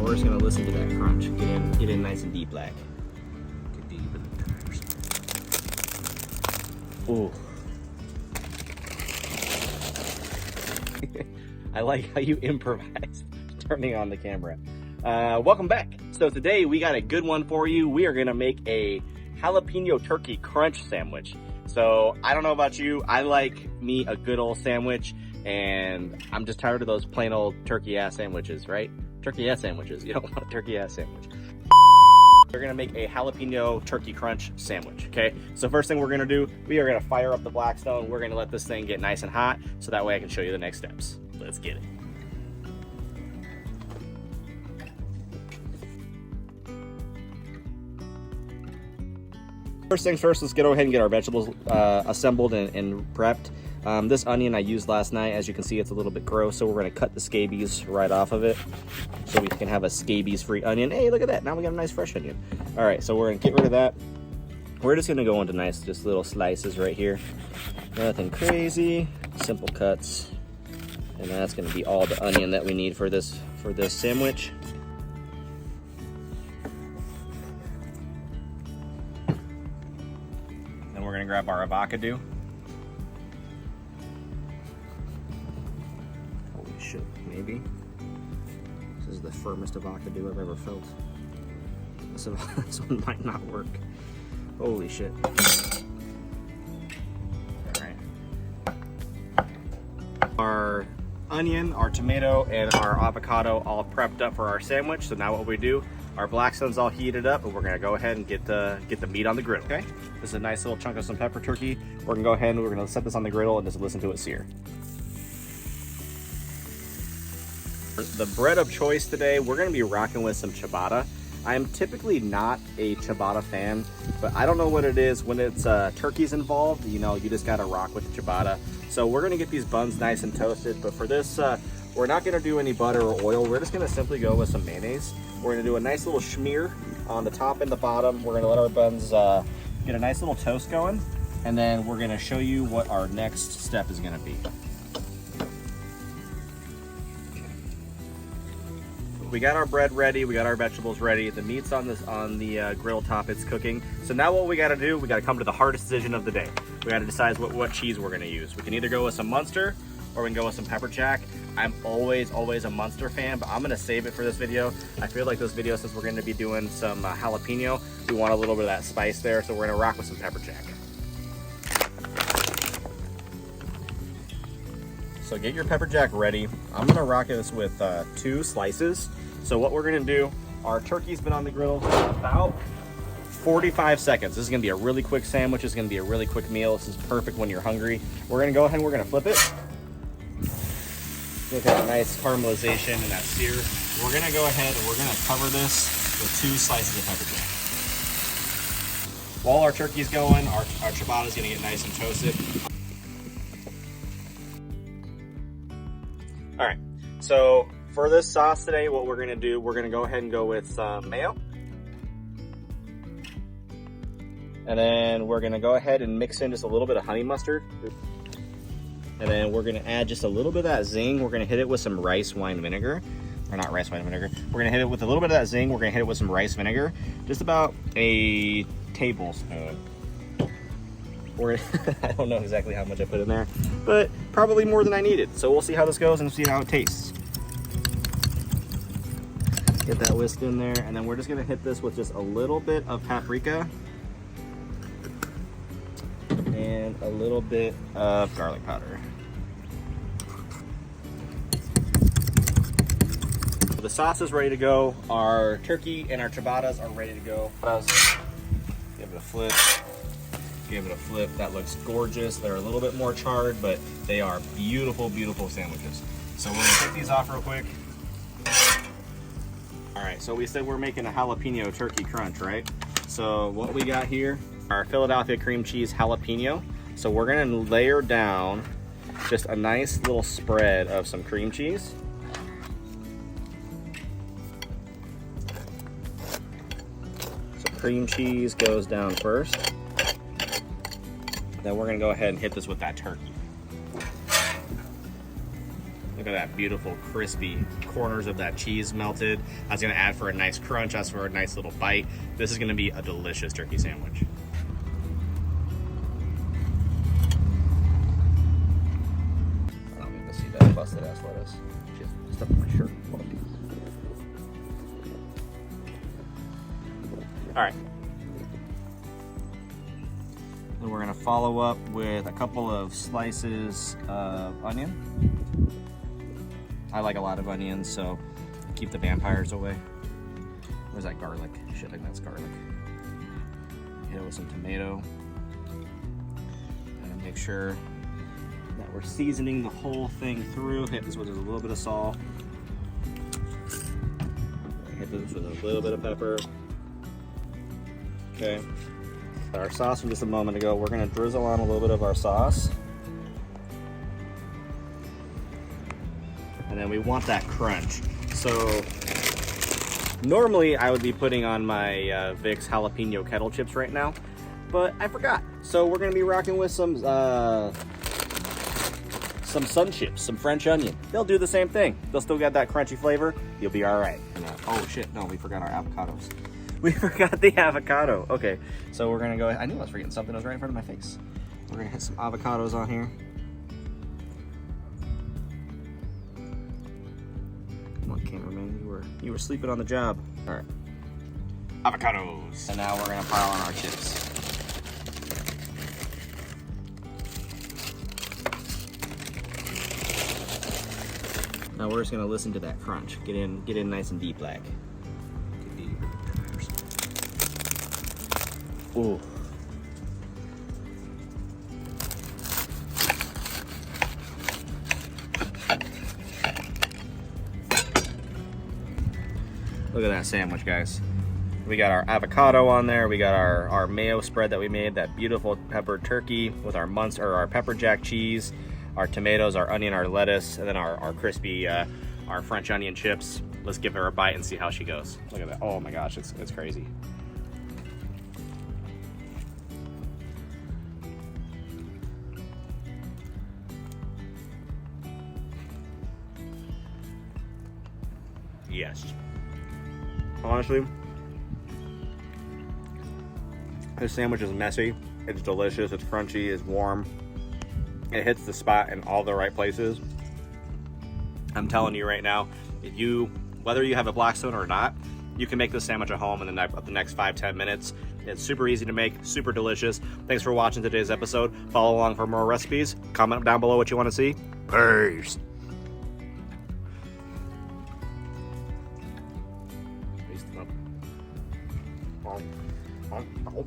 we're just gonna listen to that crunch. Get in nice and deep, Black. Get deep in the tires. Ooh. I like how you improvised turning on the camera. Welcome back. So today we got a good one for you. We are gonna make a jalapeno turkey crunch sandwich. So I don't know about you, I like me a good old sandwich, and I'm just tired of those plain old turkey ass sandwiches, right? Turkey ass sandwiches. You don't want a turkey ass sandwich. We're gonna make a jalapeno turkey crunch sandwich, okay? So first thing we're gonna do, we are gonna fire up the Blackstone. We're gonna let this thing get nice and hot so that way I can show you the next steps. Let's get it. First things first, let's go ahead and get our vegetables assembled and prepped. This onion I used last night, as you can see, it's a little bit gross, so we're gonna cut the scabies right off of it so we can have a scabies-free onion. Hey, look at that, now we got a nice fresh onion. All right, so we're gonna get rid of that. We're just gonna go into nice, just little slices right here. Nothing crazy, simple cuts. And that's gonna be all the onion that we need for this sandwich. Then we're gonna grab our avocado. Holy shit, maybe. This is the firmest avocado I've ever felt. This one might not work. Holy shit. All right. Our onion, our tomato, and our avocado all prepped up for our sandwich. So now what we do, our Blackstone's all heated up, and we're gonna go ahead and get the meat on the griddle, okay? This is a nice little chunk of some pepper turkey. We're gonna go ahead and we're gonna set this on the griddle and just listen to it sear. The bread of choice today, we're gonna be rocking with some ciabatta. I'm typically not a ciabatta fan, but I don't know what it is when it's turkeys involved. You know, you just gotta rock with the ciabatta. So we're gonna get these buns nice and toasted, but for this, we're not gonna do any butter or oil. We're just gonna simply go with some mayonnaise. We're gonna do a nice little schmear on the top and the bottom. We're gonna let our buns get a nice little toast going, and then we're gonna show you what our next step is gonna be. We got our bread ready, we got our vegetables ready, the meat's on the grill top, it's cooking. So now what we gotta do, we gotta come to the hardest decision of the day. We gotta decide what cheese we're gonna use. We can either go with some Munster, or we can go with some pepper jack. I'm always a Munster fan, but I'm gonna save it for this video. I feel like this video, since we're gonna be doing some jalapeno, we want a little bit of that spice there, so we're gonna rock with some pepper jack. So get your pepper jack ready. I'm gonna rock this with 2 slices. So what we're gonna do, our turkey's been on the griddle for about 45 seconds. This is gonna be a really quick sandwich. It's gonna be a really quick meal. This is perfect when you're hungry. We're gonna go ahead and we're gonna flip it. Look at that nice caramelization and that sear. We're gonna go ahead and we're gonna cover this with 2 slices of pepper jack. While our turkey's going, our ciabatta's gonna get nice and toasted. All right, so for this sauce today, what we're gonna do, we're gonna go ahead and go with some mayo. And then we're gonna go ahead and mix in just a little bit of honey mustard. And then we're gonna add just a little bit of that zing. We're gonna hit it with some rice wine vinegar. Or not rice wine vinegar. We're gonna hit it with a little bit of that zing. We're gonna hit it with some rice vinegar. Just about a tablespoon. I don't know exactly how much I put in there, but probably more than I needed. So we'll see how this goes and see how it tastes. Get that whisked in there, and then we're just gonna hit this with just a little bit of paprika and a little bit of garlic powder. So the sauce is ready to go. Our turkey and our ciabattas are ready to go. Give it a flip. Give it a flip. That looks gorgeous. They're a little bit more charred, but they are beautiful, beautiful sandwiches. So we're gonna take these off real quick. All right, so we said we're making a jalapeno turkey crunch, right? So what we got here, our Philadelphia cream cheese jalapeno. So we're gonna layer down just a nice little spread of some cream cheese. So cream cheese goes down first. Then we're gonna go ahead and hit this with that turkey. Look Look at that beautiful crispy corners of that cheese melted. That's gonna add for a nice crunch, that's for a nice little bite. This is gonna be a delicious turkey sandwich. I don't need to see that busted ass lettuce. Just stuck in my shirt. All right. Then we're gonna follow up with a couple of slices of onion. I like a lot of onions, so keep the vampires away. Where's that garlic? Shit, I think that's garlic. Hit it with some tomato. And make sure that we're seasoning the whole thing through. Hit this with a little bit of salt. Hit this with a little bit of pepper. Okay. Our sauce from just a moment ago, we're gonna drizzle on a little bit of our sauce. And then we want that crunch. So normally I would be putting on my Vicks jalapeno kettle chips right now, but I forgot. So we're gonna be rocking with some sun chips, some French onion. They'll do the same thing. They'll still get that crunchy flavor. You'll be all right. Oh shit, no, we forgot our avocados. We forgot the avocado. Okay, so we're gonna go, I knew I was forgetting something, it was right in front of my face. We're gonna hit some avocados on here. Come on, cameraman, you were sleeping on the job. All right, avocados. And now we're gonna pile on our chips. Now we're just gonna listen to that crunch. Get in nice and deep black. Ooh. Look at that sandwich, guys. We got our avocado on there. We got our mayo spread that we made, that beautiful peppered turkey with our our pepper jack cheese, our tomatoes, our onion, our lettuce, and then our crispy, our French onion chips. Let's give her a bite and see how she goes. Look at that. Oh my gosh, it's crazy. Yes. Honestly, this sandwich is messy. It's delicious. It's crunchy. It's warm. It hits the spot in all the right places. I'm telling you right now, whether you have a Blackstone or not, you can make this sandwich at home in the next 5-10 minutes. It's super easy to make, super delicious. Thanks for watching today's episode. Follow along for more recipes. Comment down below what you want to see. Peace. Oh.